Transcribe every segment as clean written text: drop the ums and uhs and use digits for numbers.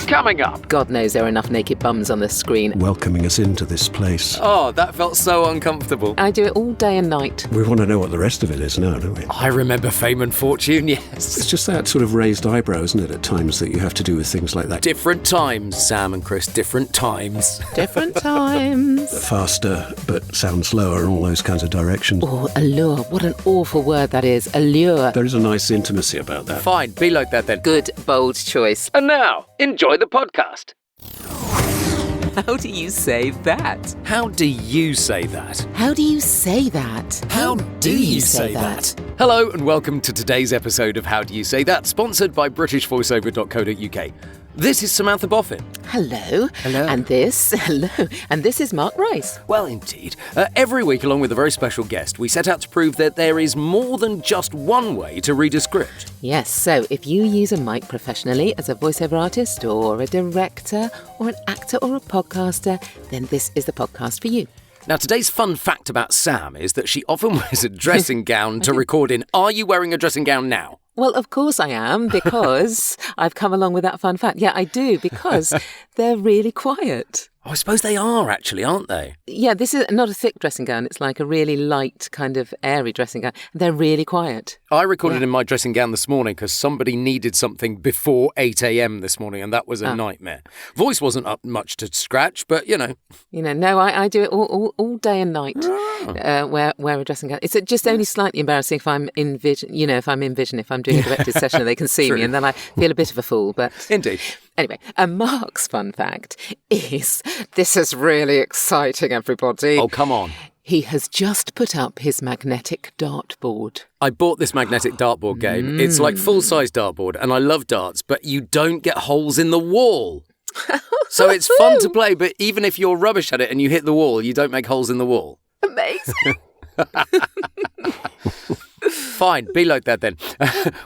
Coming up. God knows there are enough naked bums on the screen. Welcoming us into this place. Oh, that felt so uncomfortable. I do it all day and night. We want to know what the rest of it is now, don't we? I remember Fame and Fortune, yes. It's just that sort of raised eyebrow, isn't it, at times that you have to do with things like that. Different times, Sam and Chris, different times. Different times. Faster, but sound slower and all those kinds of directions. Oh, allure. What an awful word that is. Allure. There is a nice intimacy about that. Fine, be like that then. Good, bold choice. And now, enjoy the podcast. How do you say that? How do you say that? How do you say that? How do you say that? Hello and welcome to today's episode of How Do You Say That, sponsored by BritishVoiceover.co.uk. This is Samantha Boffin. Hello. Hello. And this is Mark Rice. Well, indeed. Every week, along with a very special guest, we set out to prove that there is more than just one way to read a script. Yes, so if you use a mic professionally as a voiceover artist or a director or an actor or a podcaster, then this is the podcast for you. Now, today's fun fact about Sam is that she often wears a dressing gown to record in. Are you wearing a dressing gown now? Well, of course I am, because I've come along with that fun fact. Yeah, I do, because they're really quiet. Oh, I suppose they are, actually, aren't they? Yeah, this is not a thick dressing gown. It's like a really light, kind of airy dressing gown. They're really quiet. I recorded in my dressing gown this morning because somebody needed something before 8 a.m. this morning, and that was a nightmare. Voice wasn't up much to scratch, but, you know. No, I do it all day and night, wear a dressing gown. It's just only slightly embarrassing if I'm in vision, if I'm doing a directed session and they can see me, and then I feel a bit of a fool. But Indeed. Anyway, Mark's fun fact is, this is really exciting, everybody. Oh, come on. He has just put up his magnetic dartboard. I bought this magnetic dartboard game. It's like full-size dartboard, and I love darts, but you don't get holes in the wall. So it's fun to play, but even if you're rubbish at it and you hit the wall, you don't make holes in the wall. Amazing. Fine, be like that then.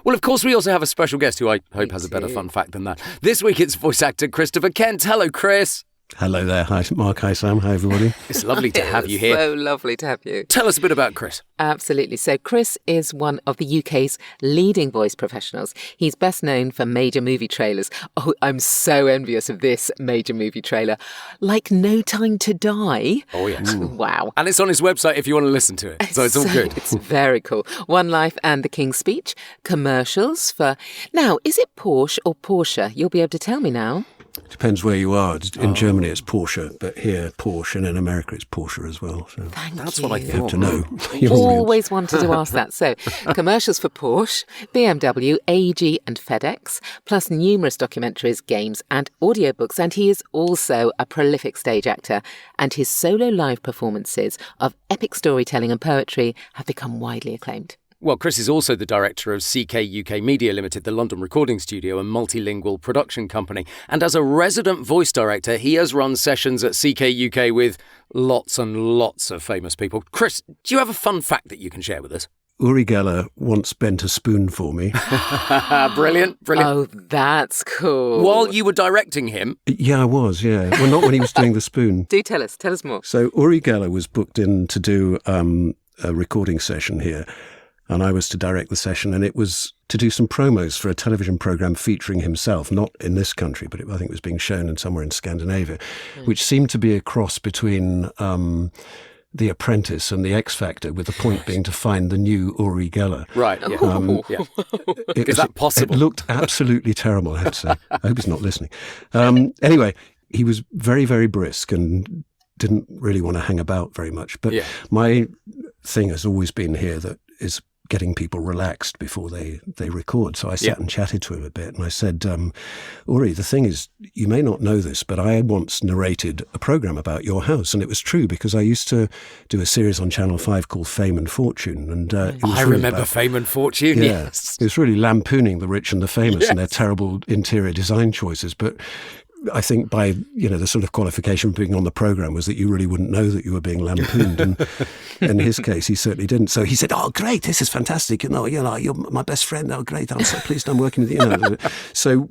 Well, of course, we also have a special guest who I hope has a better fun fact than that. This week it's voice actor Christopher Kent. Hello, Chris. Hello there. Hi, Mark. Hi, Sam. Hi, everybody. It's lovely to have you here. So lovely to have you. Tell us a bit about Chris. Absolutely. So Chris is one of the UK's leading voice professionals. He's best known for major movie trailers. Oh, I'm so envious of this major movie trailer. Like No Time to Die. Oh, yes. Wow. And it's on his website if you want to listen to it. So it's all good. It's very cool. One Life and The King's Speech. Commercials for... Now, is it Porsche or Porsche? You'll be able to tell me now. Depends where you are. In Germany, it's Porsche, but here, Porsche, and in America, it's Porsche as well. So That's what I you have thought. to know. Always wanted to ask that. So, commercials for Porsche, BMW, AEG and FedEx, plus numerous documentaries, games and audiobooks. And he is also a prolific stage actor. And his solo live performances of epic storytelling and poetry have become widely acclaimed. Well, Chris is also the director of CK UK Media Limited, the London recording studio and multilingual production company. And as a resident voice director, he has run sessions at CK UK with lots and lots of famous people. Chris, do you have a fun fact that you can share with us? Uri Geller once bent a spoon for me. Brilliant. Oh, that's cool. While you were directing him? Yeah, I was, yeah. Well, not when he was doing the spoon. Do tell us more. So Uri Geller was booked in to do a recording session here. And I was to direct the session, and it was to do some promos for a television programme featuring himself, not in this country, but I think it was being shown somewhere in Scandinavia, which seemed to be a cross between The Apprentice and The X Factor, with the point being to find the new Uri Geller. Right, yeah. Is that possible? It looked absolutely terrible, I have to say. I hope he's not listening. Anyway, he was very, very brisk and didn't really want to hang about very much. But my thing has always been here that is getting people relaxed before they record. So I sat and chatted to him a bit, and I said, Uri, the thing is, you may not know this, but I once narrated a programme about your house, and it was true because I used to do a series on Channel 5 called Fame and Fortune. And I remember Fame and Fortune, yes. It was really lampooning the rich and the famous and their terrible interior design choices. But I think by, the sort of qualification for being on the programme was that you really wouldn't know that you were being lampooned. And in his case, he certainly didn't. So he said, oh, great, this is fantastic. You're my best friend. Oh, great. I'm so pleased I'm working with you. So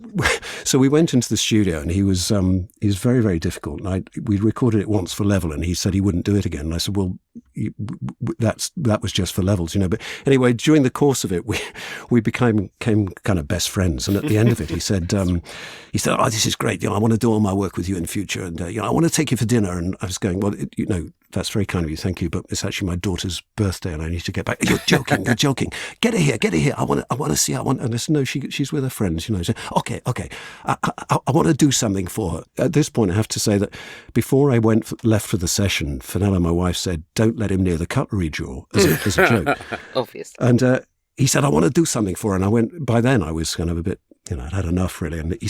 we went into the studio, and he was very, very difficult. And we recorded it once for Level, and he said he wouldn't do it again. And I said, well, that was just for levels, you know. But anyway, during the course of it, we became kind of best friends. And at the end of it, he said, "Oh, this is great. You know, I want to do all my work with you in the future, and you know, I want to take you for dinner." And I was going, "Well, you know, that's very kind of you, thank you, but it's actually my daughter's birthday, and I need to get back." "You're joking, you're joking. Get her here. I want to see her." And I said, "No, she's with her friends, you know." He said, Okay. I want to do something for her." At this point, I have to say that before I left for the session, Fenella, my wife, said, "Don't let him near the cutlery drawer," as a joke. Obvious. And he said, "I want to do something for her." And I went, by then I was kind of a bit, you know, I'd had enough really. And I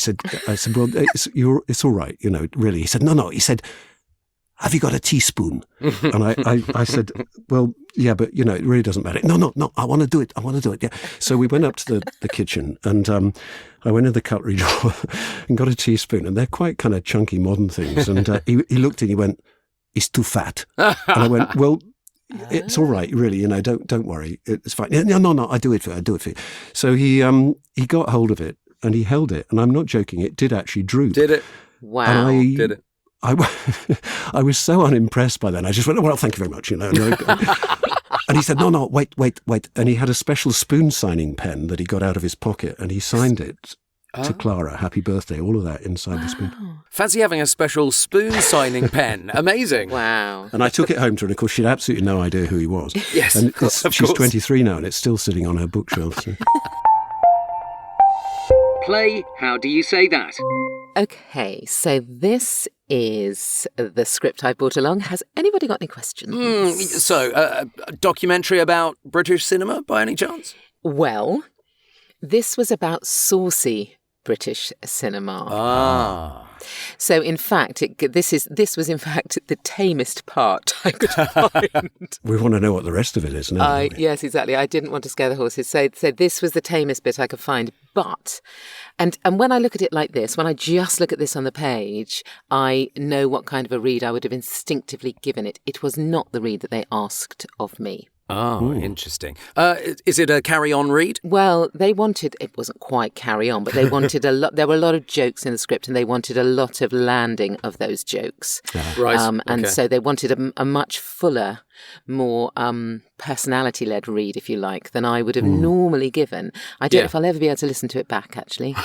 said, "Well, it's all right, you know, really." He said, No. He said, "Have you got a teaspoon?" And I said, "Well, yeah, but, you know, it really doesn't matter." No, I want to do it. Yeah. So we went up to the kitchen, and I went in the cutlery drawer and got a teaspoon. And they're quite kind of chunky modern things. And he looked and he went, "It's too fat." And I went, "Well, it's all right, really, you know, don't worry. It's fine." No, I do it for you. So he got hold of it and he held it. And I'm not joking, it did actually droop. Did it? Wow. Did it? I was so unimpressed by then. I just went, "Well, thank you very much," you know. And he said, no, wait. And he had a special spoon signing pen that he got out of his pocket, and he signed it to Clara, "Happy birthday," all of that inside the spoon. Fancy having a special spoon signing pen. Amazing. Wow. And I took it home to her, and of course she had absolutely no idea who he was. Yes, and of course. She's 23 now, and it's still sitting on her bookshelf. So. Play How Do You Say That? Okay, so this is the script I brought along. Has anybody got any questions? So, a documentary about British cinema, by any chance? Well, this was about saucy British cinema. Ah. So, in fact, this was in fact the tamest part I could find. We want to know what the rest of it is now. Yes, exactly. I didn't want to scare the horses. So this was the tamest bit I could find. But, and when I look at it like this, when I just look at this on the page, I know what kind of a read I would have instinctively given it. It was not the read that they asked of me. Oh, interesting. Is it a carry-on read? Well, it wasn't quite carry on, but they wanted a lot. There were a lot of jokes in the script, and they wanted a lot of landing of those jokes. Right. And so they wanted a much fuller, more personality-led read, if you like, than I would have normally given. I don't know if I'll ever be able to listen to it back, actually.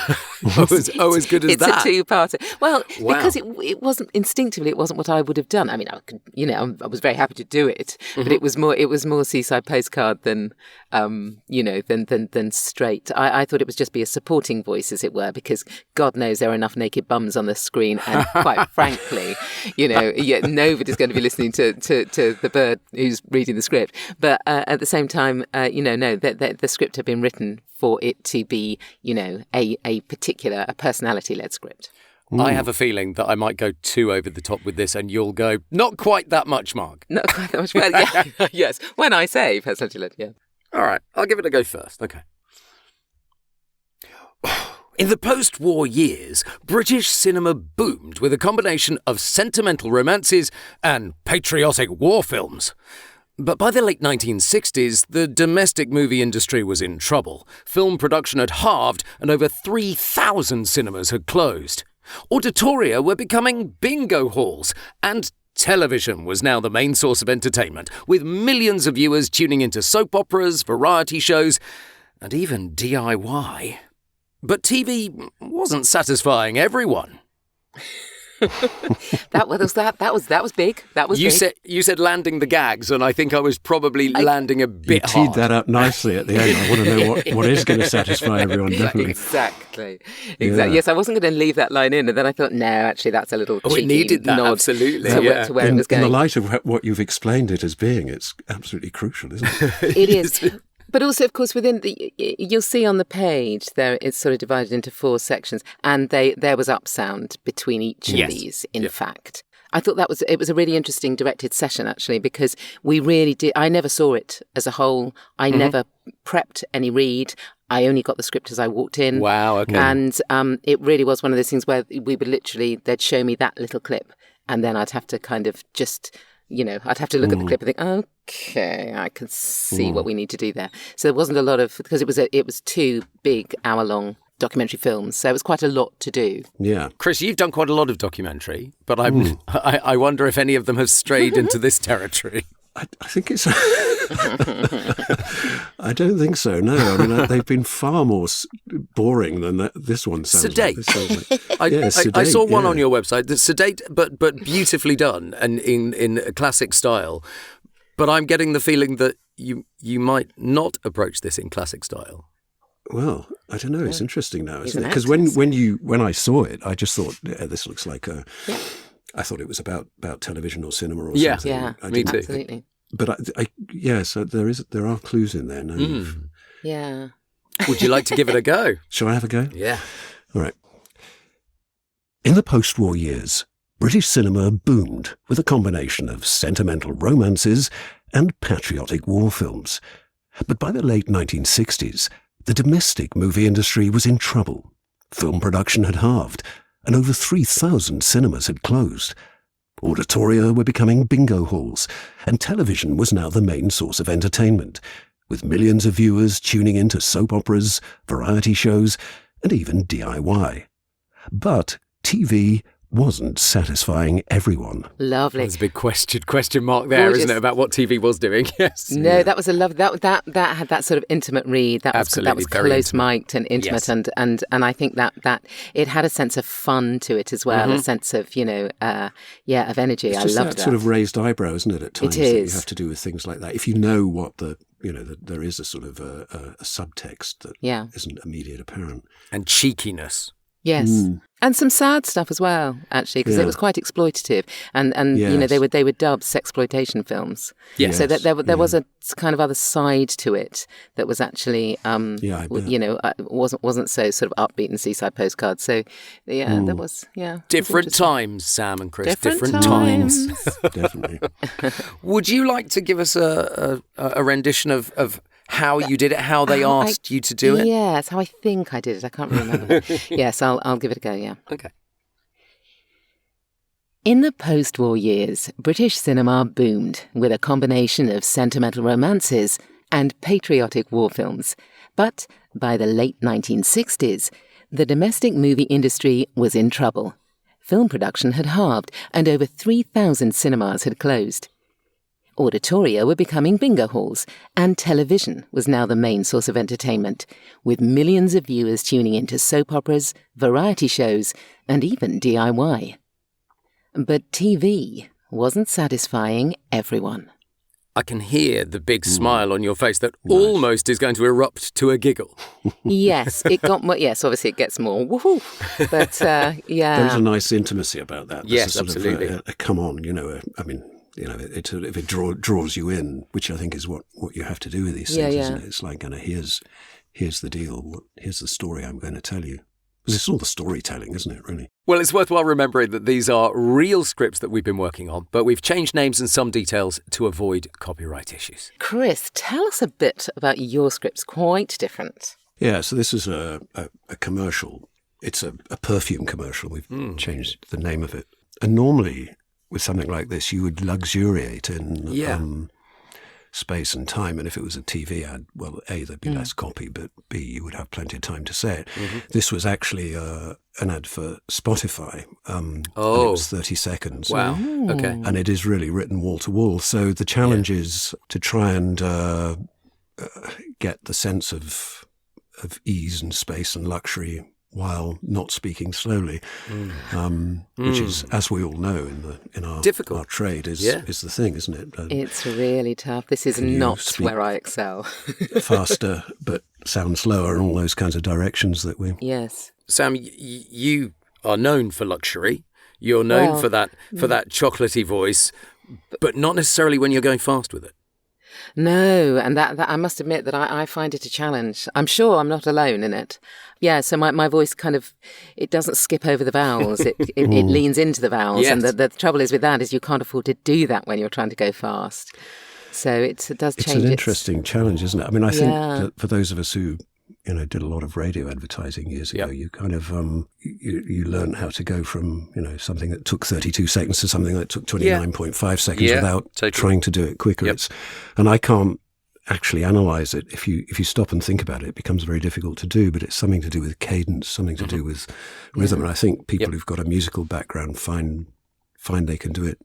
as good as that? It's a two-parter. Well, because it wasn't instinctively, it wasn't what I would have done. I mean, I was very happy to do it, but it was more Seaside Postcard than than straight. I thought it was just be a supporting voice, as it were, because God knows there are enough naked bums on the screen, and quite frankly, nobody's going to be listening to the bird who's reading the script. But at the same time, the script had been written for it to be, a particular, personality-led script. I have a feeling that I might go too over the top with this, and you'll go, "Not quite that much, Mark." Not quite that much. Well, yeah, yes. When I say personality-led, yeah. All right, I'll give it a go first. Okay. In the post-war years, British cinema boomed with a combination of sentimental romances and patriotic war films. But by the late 1960s, the domestic movie industry was in trouble. Film production had halved, and over 3,000 cinemas had closed. Auditoria were becoming bingo halls, and television was now the main source of entertainment, with millions of viewers tuning into soap operas, variety shows, and even DIY. But TV wasn't satisfying everyone. That was big. That was big. You said landing the gags, and I think I was probably landing a bit hard. You teed that up nicely at the end. I want to know what is going to satisfy everyone, definitely. Exactly. Yeah. Yes, I wasn't going to leave that line in, and then I thought, no, actually, that's a little cheeky it needed that, nod absolutely. to where it was going. In the light of what you've explained it as being, it's absolutely crucial, isn't it? It is. But also, of course, you'll see on the page there it's sort of divided into 4 sections, and there was upsound between each of these. In fact, I thought it was a really interesting directed session, actually, because we really did. I never saw it as a whole. I never prepped any read. I only got the script as I walked in. Wow. Okay. And it really was one of those things where we would they'd show me that little clip, and then I'd have to kind of just. I'd have to look at the clip and think, okay, I can see what we need to do there. So there wasn't a lot of, because it was 2 big hour-long documentary films, so it was quite a lot to do. Yeah. Chris, you've done quite a lot of documentary, but I wonder if any of them have strayed into this territory. I think it's... I don't think so, no. I mean, they've been far more boring than this one sounds sedate. Like. This sounds like. I saw one on your website that's sedate but beautifully done and in a classic style. But I'm getting the feeling that you might not approach this in classic style. Well, I don't know. It's interesting now, isn't it? Because when I saw it, I just thought, this looks like a... Yeah. I thought it was about television or cinema or something. Yeah, me too. Absolutely. But so there are clues in there. No. Yeah. Would you like to give it a go? Shall I have a go? Yeah. All right. In the post-war years, British cinema boomed with a combination of sentimental romances and patriotic war films. But by the late 1960s, the domestic movie industry was in trouble. Film production had halved, and over 3,000 cinemas had closed. Auditoria were becoming bingo halls, and television was now the main source of entertainment, with millions of viewers tuning into soap operas, variety shows, and even DIY. But TV wasn't satisfying everyone. Lovely. There's a big question mark there, Gorgeous. Isn't it, about what TV was doing? Yes. No, that was a love. That had that sort of intimate read. That was close mic'd and intimate, yes. and I think that it had a sense of fun to it as well, a sense of of energy. It's I just loved that that. sort of raised eyebrow, isn't it? At times, It is. That you have to do with things like that. If you know what that there is a sort of a subtext that isn't immediate apparent, And cheekiness. Yes. And some sad stuff as well, actually, because it was quite exploitative, and they were dubbed sexploitation films. Yes. So that there was a kind of other side to it that was actually wasn't so sort of upbeat and seaside postcard. So there was Different times, Sam and Chris. Different times. definitely. Would you like to give us a rendition of how you did it, how they asked you to do it? Yes, how I think I did it. I can't remember. Yes, I'll give it a go, yeah. Okay. In the post-war years, British cinema boomed with a combination of sentimental romances and patriotic war films. But by the late 1960s, the domestic movie industry was in trouble. Film production had halved and over 3,000 cinemas had closed. Auditoria were becoming bingo halls, and television was now the main source of entertainment, with millions of viewers tuning into soap operas, variety shows, and even DIY. But TV wasn't satisfying everyone. I can hear the big smile on your face that almost is going to erupt to a giggle. Yes, it got more. Yes, obviously it gets more woohoo. But There's a nice intimacy about that. Yes, There's absolutely. Come on, it draws you in, which I think is what you have to do with these things, isn't it? It's like, here's the deal, here's the story I'm going to tell you. It's all the storytelling, isn't it, really? Well, it's worthwhile remembering that these are real scripts that we've been working on, but we've changed names and some details to avoid copyright issues. Chris, tell us a bit about your scripts. Quite different. Yeah, so this is a commercial. It's a perfume commercial. We've changed the name of it. And normally, with something like this, you would luxuriate in space and time. And if it was a TV ad, well, A, there'd be less copy, but B, you would have plenty of time to say it. Mm-hmm. This was actually an ad for Spotify. And it was 30 seconds. Wow. Okay. And it is really written wall to wall. So the challenge is to try and get the sense of ease and space and luxury while not speaking slowly, which is, as we all know, in our trade, is the thing, isn't it? It's really tough. This is not where I excel. Faster, but sound slower, and all those kinds of directions that we... Yes. Sam, you are known for luxury. You're known for that chocolatey voice, but not necessarily when you're going fast with it. No, and that I must admit that I find it a challenge. I'm sure I'm not alone in it. Yeah, so my voice kind of, it doesn't skip over the vowels. It leans into the vowels. Yes. And the trouble is with that is you can't afford to do that when you're trying to go fast. So it does change. It's an interesting challenge, isn't it? I mean, I think that for those of us who did a lot of radio advertising years ago, you kind of, you learn how to go from, something that took 32 seconds to something that took 29.5 seconds without trying to do it quicker. Yep. And I can't actually analyze it. If you stop and think about it, it becomes very difficult to do, but it's something to do with cadence, something to do with rhythm. And I think people who've got a musical background find find they can do it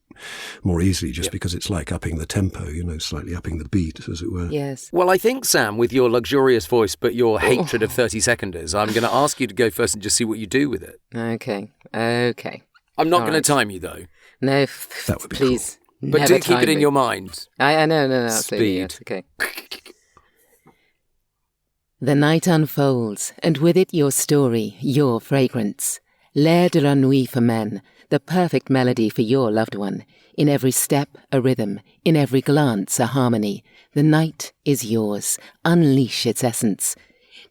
more easily just because it's like upping the tempo, slightly upping the beat, as it were. Yes. Well, I think, Sam, with your luxurious voice but your hatred of 30-seconders, I'm going to ask you to go first and just see what you do with it. Okay. I'm not going to time you, though. No, that would be please. Cool. But do keep it in your mind. I know, absolutely. Speed. Yes, okay. The night unfolds, and with it your story, your fragrance. L'air de la nuit for men, the perfect melody for your loved one. In every step, a rhythm. In every glance, a harmony. The night is yours. Unleash its essence.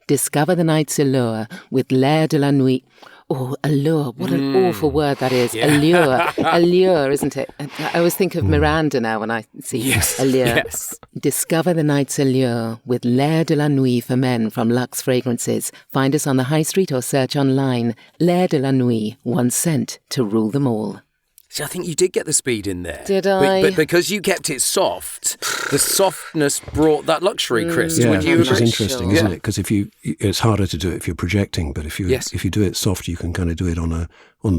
Discover the night's allure with L'air de la nuit. Oh, allure. What an awful word that is. Yeah. Allure, isn't it? I always think of Miranda now when I see allure. Yes. Discover the night's allure with L'air de la nuit for men from Luxe Fragrances. Find us on the high street or search online. L'air de la nuit, one scent to rule them all. See, I think you did get the speed in there. Did I? But because you kept it soft, the softness brought that luxury, Chris. Yeah, Would you which is agree? interesting, isn't it? Because it's harder to do it if you're projecting, but if you do it soft, you can kind of do it on the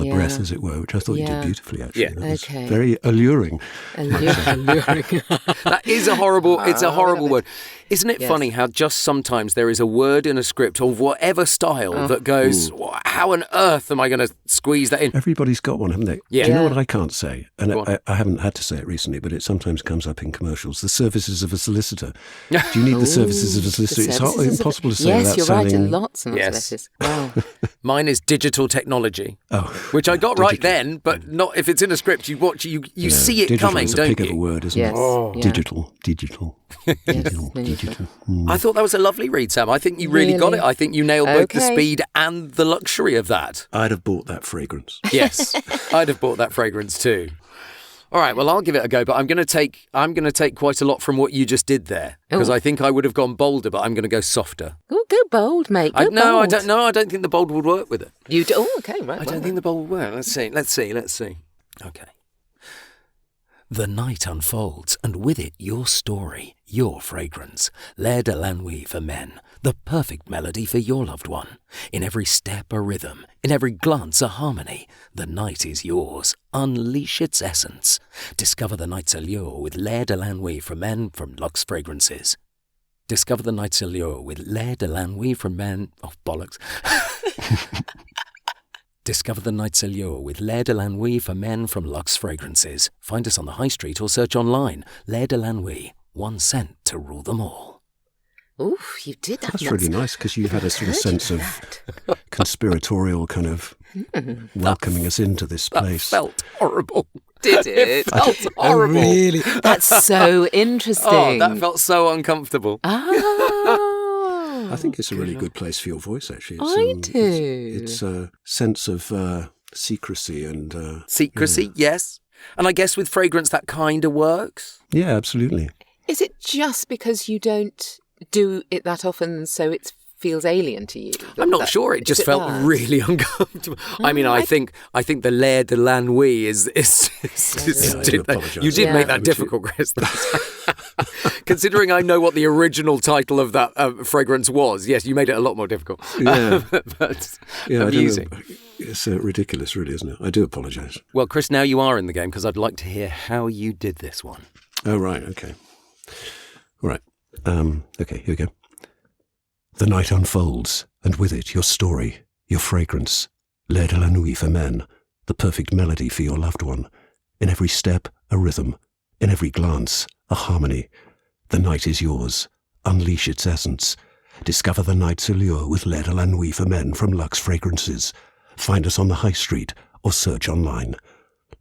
breath, as it were, which I thought you did beautifully, actually. Yeah. That was very alluring. Alluring. That is a horrible, it's a horrible word. Isn't it funny how just sometimes there is a word in a script of whatever style that goes, how on earth am I going to squeeze that in? Everybody's got one, haven't they? Yeah. Do you know what I can't say? And I haven't had to say it recently, but it sometimes comes up in commercials. The services of a solicitor. Do you need the services of a solicitor? It's impossible to say without Yes, you're right, sounding... in lots and lots of letters. Wow. Mine is digital technology, which I got right then, but not if it's in a script. You watch, you see it digital coming, is a don't pig you? of a word, isn't Yes. it? Oh. Yeah. Digital. I thought that was a lovely read, Sam. I think you really got it. I think you nailed both the speed and the luxury of that. I'd have bought that fragrance. Yes, I'd have bought that fragrance too. All right, well, I'll give it a go, but I'm going to take quite a lot from what you just did there because I think I would have gone bolder, but I'm going to go softer. Oh, go bold, mate. Go bold. I don't know. I don't think the bold would work with it. You do? Oh, okay, right. I don't think the bold would work. Let's see. Okay. The night unfolds, and with it your story, your fragrance. L'air de la nuit for men, the perfect melody for your loved one. In every step a rhythm, in every glance a harmony. The night is yours. Unleash its essence. Discover the night's allure with L'air de la nuit for men from Luxe Fragrances. Discover the night's allure with L'air de la nuit for men... Oh, bollocks. Discover the night's allure with L'air de la nuit for men from Luxe Fragrances. Find us on the high street or search online. L'air de la nuit, one scent to rule them all. Oof, you did that. That's really nice because you had a sort of sense of conspiratorial kind of welcoming us into this place. That felt horrible. Did it? It felt horrible. Really? That's so interesting. Oh, that felt so uncomfortable. I think it's a really good place for your voice, actually. I do. It's a sense of secrecy and... Secrecy, yes. And I guess with fragrance that kind of works. Yeah, absolutely. Is it just because you don't do it that often so it feels alien to you? I'm not sure. It just felt really uncomfortable. I mean, I think the L'air de la nuit is you did make that difficult, Chris. Considering I know what the original title of that fragrance was, yes, you made it a lot more difficult. Yeah. But amusing. It's ridiculous, really, isn't it? I do apologise. Well, Chris, now you are in the game because I'd like to hear how you did this one. Oh, right, okay. All right. Okay, here we go. The night unfolds, and with it your story, your fragrance. L'air de la nuit for men, the perfect melody for your loved one. In every step, a rhythm. In every glance, a harmony. The night is yours. Unleash its essence. Discover the night's allure with L'air de la nuit for men from Luxe Fragrances. Find us on the high street or search online.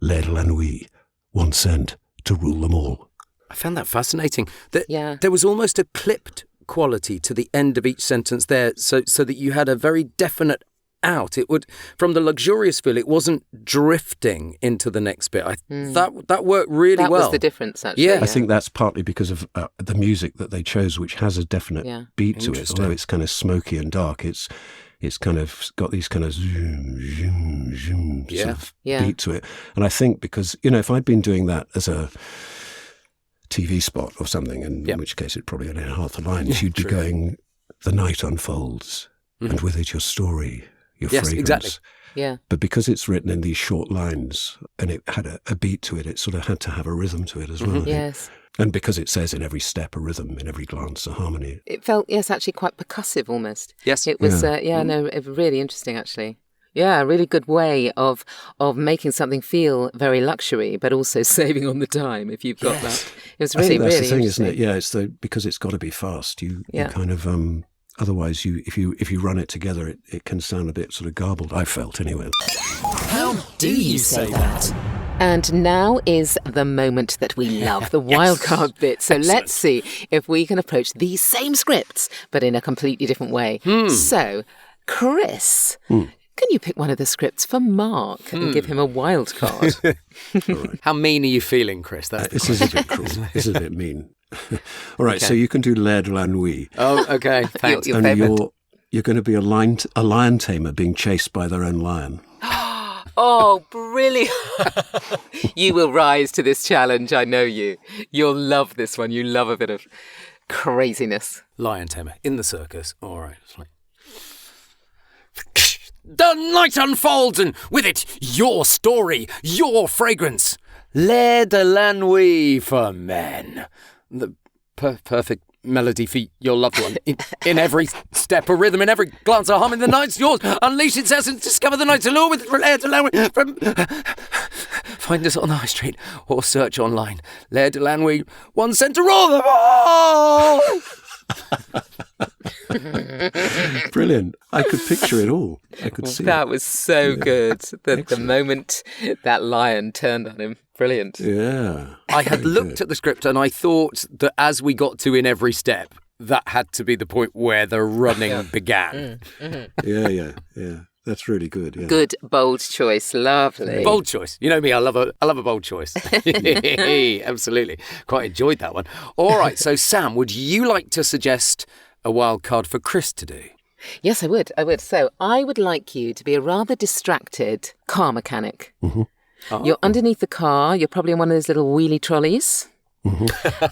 L'air de la nuit, one scent to rule them all. I found that fascinating. There was almost a clipped quality to the end of each sentence there, so that you had a very definite out. It would, from the luxurious feel, it wasn't drifting into the next bit. That worked really well. That was the difference, actually. Yeah. I think that's partly because of the music that they chose, which has a definite beat to it. Although it's kind of smoky and dark, it's kind of got these kind of zoom, zoom, zoom sort of beat to it. And I think because, if I'd been doing that as a TV spot or something, in which case it probably only had half the lines, you'd be going, the night unfolds, and with it your story, your fragrance. Exactly. Yeah. But because it's written in these short lines and it had a beat to it, it sort of had to have a rhythm to it as well. I think. Yes. And because it says in every step a rhythm, in every glance a harmony. It felt, yes, actually quite percussive almost. Yes. It was, it was really interesting actually. Yeah, a really good way of making something feel very luxury, but also saving on the time if you've got that. It was really, I think that's really the thing, isn't interesting. it? Yeah, because it's got to be fast. You kind of otherwise if you run it together, it can sound a bit sort of garbled. I felt anyway. How do you say that? And now is the moment that we love, the wildcard bit. So let's see if we can approach these same scripts, but in a completely different way. So, Chris, can you pick one of the scripts for Mark and give him a wild card? Right. How mean are you feeling, Chris? This is a bit cruel. This is a bit mean. All right, so you can do L'air de la Nuit. Oh, okay. Thanks. Your and favourite. you're going to be a lion tamer being chased by their own lion. Oh, brilliant. You will rise to this challenge, I know you. You'll love this one. You love a bit of craziness. Lion tamer in the circus. All right. It's like... The night unfolds, and with it, your story, your fragrance. L'air de la nuit for men. The perfect melody for your loved one. In every step, a rhythm, in every glance, a hum. In the night's yours. Unleash its essence, discover the night's allure with L'air de la nuit. Find us on the high street or search online. L'air de la nuit, one cent to rule them all. Brilliant. I could picture it all. I could see That it. was so good. The moment that lion turned on him. Brilliant. Yeah. I had looked at the script and I thought that as we got to in every step, that had to be the point where the running began. Yeah. That's really good. Yeah. Good, bold choice. Lovely. Bold choice. You know me, I love a bold choice. Absolutely. Quite enjoyed that one. All right, so Sam, would you like to suggest a wild card for Chris to do? Yes, I would. So I would like you to be a rather distracted car mechanic. Mm-hmm. Oh. You're underneath the car. You're probably on one of those little wheelie trolleys.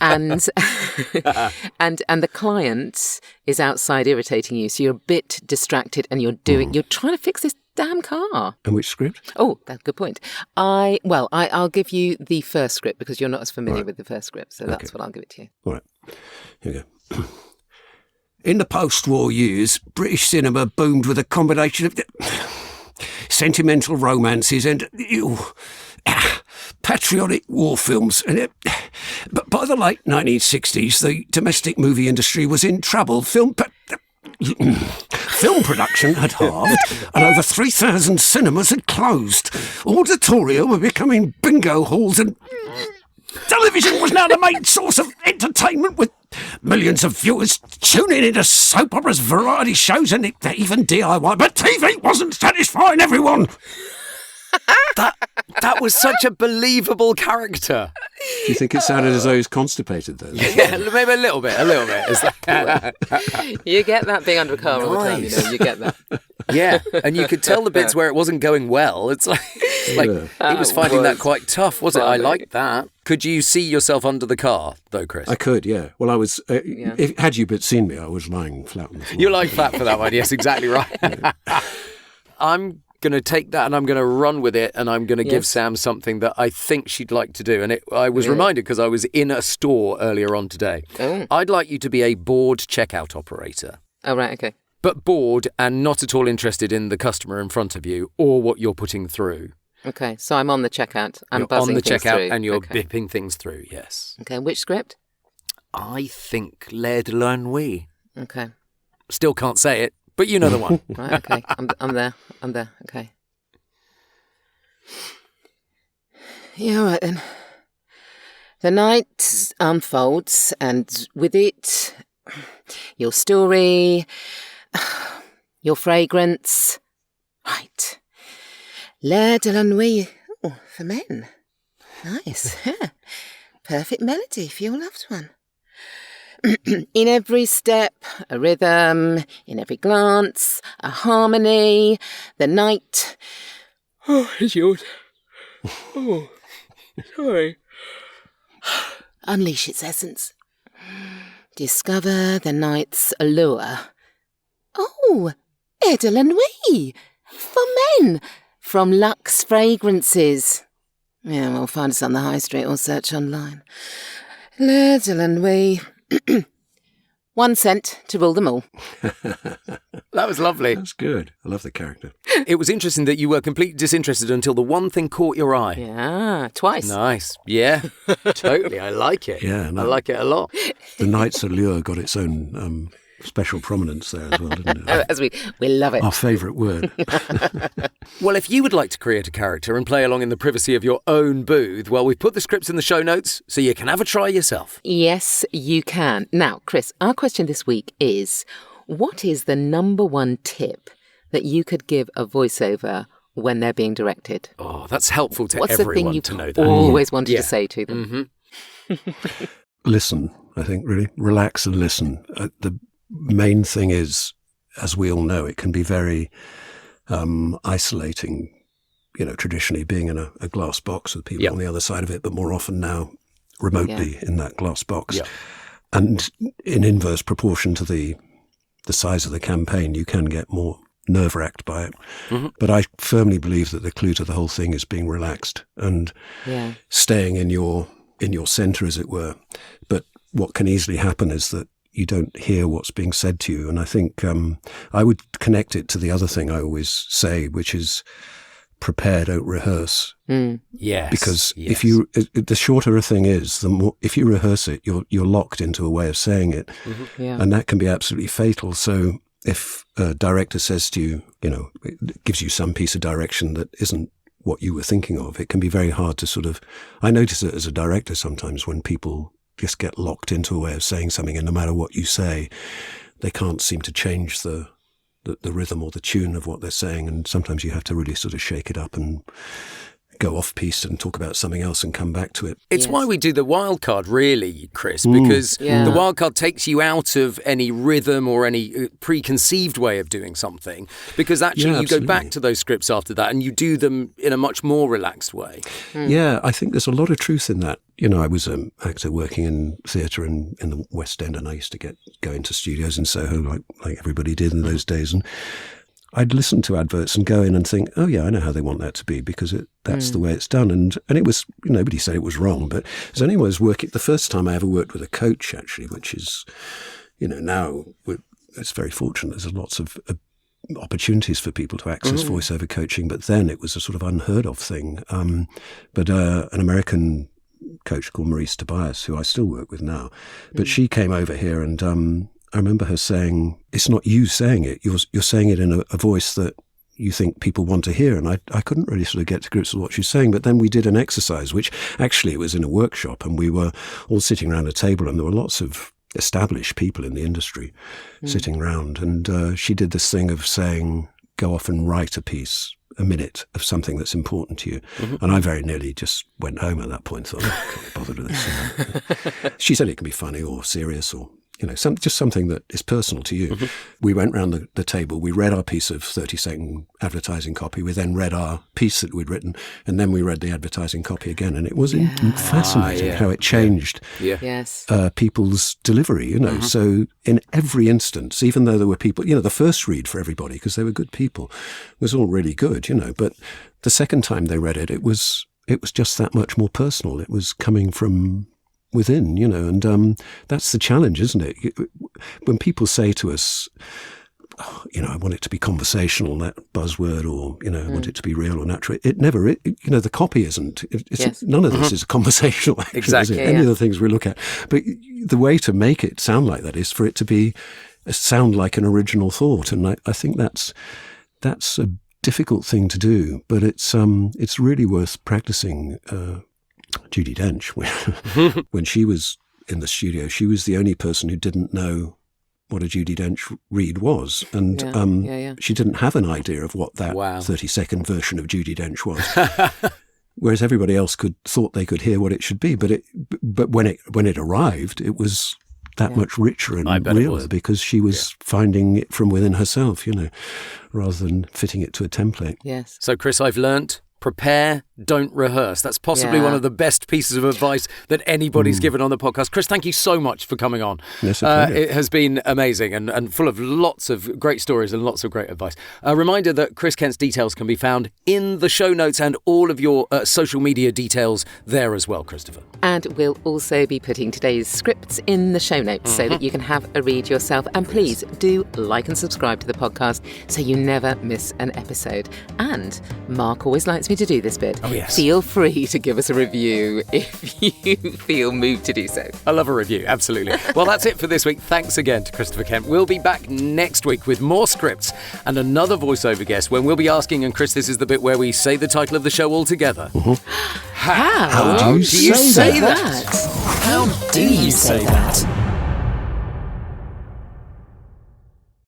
and the client is outside irritating you, so you're a bit distracted and you're trying to fix this damn car. And which script? Oh, that's a good point. I'll give you the first script because you're not as familiar with the first script, so that's what I'll give it to you. All right. Here we go. In the post-war years, British cinema boomed with a combination of sentimental romances and patriotic war films. But by the late 1960s, the domestic movie industry was in trouble. Film production had halved and over 3,000 cinemas had closed. Auditoria were becoming bingo halls and television was now the main source of entertainment, with millions of viewers tuning into soap operas, variety shows and even DIY. But TV wasn't satisfying everyone. That was such a believable character. Do you think it sounded as though he was constipated then? Yeah, maybe a little bit. It's like... You get that being under a car all the time, you know, you get that. Yeah, and you could tell the bits where it wasn't going well. It's like he was finding that quite tough, was it? I liked that. Could you see yourself under the car, though, Chris? I could, yeah. Well, I was... had you but seen me, I was lying flat on the floor. You're lying flat for that one, yes, exactly right. I'm going to take that and I'm going to run with it, and I'm going to give Sam something that I think she'd like to do. And I was reminded because I was in a store earlier on today. Oh. I'd like you to be a bored checkout operator. Oh, right, okay. But bored and not at all interested in the customer in front of you or what you're putting through. Okay, so I'm on the checkout. You're buzzing on the things checkout through. and you're Okay. bipping things through, yes. Okay, which script? I think L'air de la Nuit. Okay. Still can't say it, but you know the one. Right, okay. I'm there. Okay. Yeah, all right then. The night unfolds, and with it, your story, your fragrance. Right. L'air de la nuit. Oh, for men. Nice. Perfect melody for your loved one. In every step, a rhythm. In every glance, a harmony. The night. Oh, it's yours. Oh, sorry. Unleash its essence. Discover the night's allure. Oh, L'air de la Nuit. For men! From Luxe Fragrances. Yeah, well, find us on the high street or search online. Little and wee. 1 cent to rule them all. That was lovely. That's good. I love the character. It was interesting that you were completely disinterested until the one thing caught your eye. Yeah, twice. Nice. Yeah, totally. I like it. Yeah, no. I like it a lot. The Knight's Allure got its own special prominence there as well, didn't it? As we love it. Our favourite word. Well, if you would like to create a character and play along in the privacy of your own booth, well, we've put the scripts in the show notes so you can have a try yourself. Yes, you can. Now, Chris, our question this week is, what is the number one tip that you could give a voiceover when they're being directed? Oh, that's helpful to What's everyone the thing to know you've that. always wanted to say to them? Mm-hmm. Listen, I think, really. Relax and listen. The main thing is, as we all know, it can be very isolating, traditionally being in a glass box with people on the other side of it, but more often now remotely in that glass box. Yeah. And in inverse proportion to the size of the campaign, you can get more nerve-wracked by it. Mm-hmm. But I firmly believe that the clue to the whole thing is being relaxed and staying in your centre, as it were. But what can easily happen is that you don't hear what's being said to you. And I think I would connect it to the other thing I always say, which is prepare, don't rehearse. Mm. Yes. Because the shorter a thing is, the more, if you rehearse it, you're locked into a way of saying it. Mm-hmm. Yeah. And that can be absolutely fatal. So if a director says to you, it gives you some piece of direction that isn't what you were thinking of, it can be very hard to I notice it as a director sometimes when people just get locked into a way of saying something, and no matter what you say, they can't seem to change the rhythm or the tune of what they're saying. And sometimes you have to really sort of shake it up and go off piece and talk about something else and come back to it. It's why we do the wild card, really, Chris, because the wild card takes you out of any rhythm or any preconceived way of doing something, because actually you go back to those scripts after that and you do them in a much more relaxed way. Mm. Yeah, I think there's a lot of truth in that. I was an actor working in theatre in the West End, and I used to go into studios in Soho like everybody did in those days, and I'd listen to adverts and go in and think, oh yeah, I know how they want that to be, because that's the way it's done. And it was, nobody said it was wrong, but as anyone was working, the first time I ever worked with a coach, actually, which is, now it's very fortunate. There's lots of opportunities for people to access voiceover coaching, but then it was a sort of unheard of thing. But an American coach called Maurice Tobias, who I still work with now, but she came over here, and I remember her saying, it's not you saying it, you're saying it in a voice that you think people want to hear. And I couldn't really sort of get to grips with what she was saying. But then we did an exercise, which actually it was in a workshop, and we were all sitting around a table, and there were lots of established people in the industry sitting around. And she did this thing of saying, go off and write a minute of something that's important to you. Mm-hmm. And I very nearly just went home at that point, thought, I can't be bothered with this. She said it can be funny or serious or just something that is personal to you. Mm-hmm. We went round the table, we read our piece of 30-second advertising copy, we then read our piece that we'd written, and then we read the advertising copy again, and it was fascinating how it changed people's delivery, Mm-hmm. So in every instance, even though there were people, the first read for everybody, because they were good people, was all really good, but the second time they read it, it was just that much more personal. It was coming from within, and that's the challenge, isn't it? When people say to us, I want it to be conversational, that buzzword, or, I want it to be real or natural. It never, the copy isn't. None of this is conversational, actually, exactly. Any of the things we look at. But the way to make it sound like that is for it to sound like an original thought. And I think that's a difficult thing to do, but it's really worth practicing. Judi Dench, when she was in the studio, she was the only person who didn't know what a Judi Dench read was. And she didn't have an idea of what that 30-second version of Judi Dench was. Whereas everybody else thought they could hear what it should be. But when it arrived, it was that much richer and realer, because she was finding it from within herself, rather than fitting it to a template. Yes. So, Chris, I've learnt prepare, don't rehearse. That's possibly one of the best pieces of advice that anybody's given on the podcast. Chris, thank you so much for coming on. Yes, it has been amazing and full of lots of great stories and lots of great advice. A reminder that Chris Kent's details can be found in the show notes and all of your social media details there as well, Christopher. And we'll also be putting today's scripts in the show notes so that you can have a read yourself. And please do like and subscribe to the podcast so you never miss an episode. And Mark always likes me to do this bit. Oh, yes. Feel free to give us a review if you feel moved to do so. I love a review, absolutely. Well, that's it for this week. Thanks again to Christopher Kent. We'll be back next week with more scripts and another voiceover guest when we'll be asking, and Chris, this is the bit where we say the title of the show all together. How do you say say that? How do you say that?